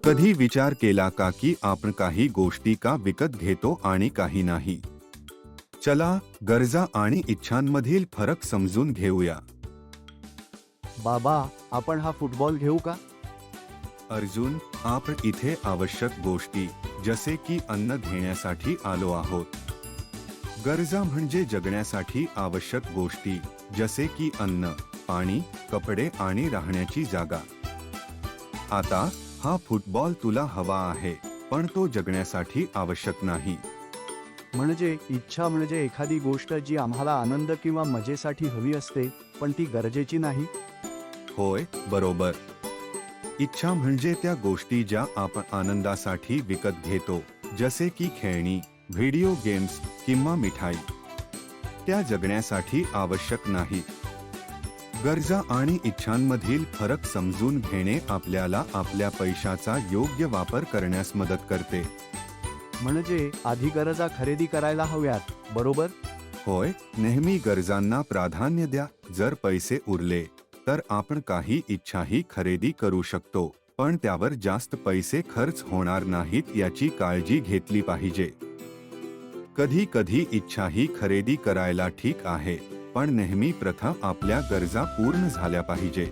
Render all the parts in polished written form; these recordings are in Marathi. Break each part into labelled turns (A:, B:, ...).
A: कधी विचार केला का की आपण काही गोष्टी का विकत घेतो आणि काही नाही? चला गरजा आणि इच्छांमधील फरक समजून घेऊया.
B: बाबा, आपण हा फुटबॉल घेऊ का?
A: अर्जुन, आपण इथे आवश्यक गोष्टी जसे की अन्न घेण्यासाठी आलो आहोत. गरजा म्हणजे जगण्यासाठी आवश्यक गोष्टी जसे की अन्न, पाणी, कपडे आणि राहण्याची जागा. आता हा फुटबॉल तुला हवा आहे, पण तो जगण्यासाठी आवश्यक नाही.
B: म्हणजे इच्छा म्हणजे एखादी गोष्ट जी आम्हाला आनंद किंवा मजेसाठी हवी असते, पण ती गरजेची नाही.
A: होय, बरोबर. इच्छा म्हणजे त्या गोष्टी ज्या आपण आनंदासाठी विकत घेतो, जसे की खेळणी, व्हिडिओ गेम्स किंवा मिठाई. त्या जगण्यासाठी आवश्यक नाही. गरजा आणि इच्छांमधील फरक समजून घेणे आपल्याला आपल्या पैशाचा योग्य वापर करण्यास मदत करते.
B: म्हणजे आधी गरजा खरेदी करायला हव्यात, बरोबर?
A: होय, नेहमी गरजांना प्राधान्य द्या. जर पैसे उरले तर आपण काही इच्छाही खरेदी करू शकतो, पण त्यावर जास्त पैसे खर्च होणार नाहीत याची काळजी घेतली पाहिजे. कधी कधी इच्छाही खरेदी करायला ठीक आहे, पण नेहमी प्रथम आपल्या गरजा पूर्ण झाल्या पाहिजे.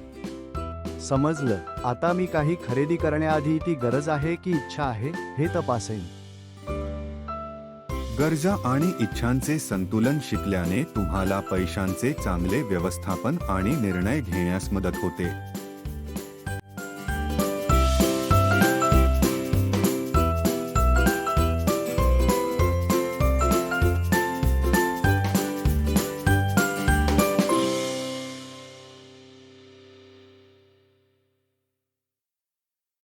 B: समजलं. आता मी काही खरेदी करण्याआधी ती गरज आहे की इच्छा आहे हे तपासेन.
A: गरजा आणि इच्छांचे संतुलन शिकल्याने तुम्हाला पैशांचे चांगले व्यवस्थापन आणि निर्णय घेण्यास मदत होते.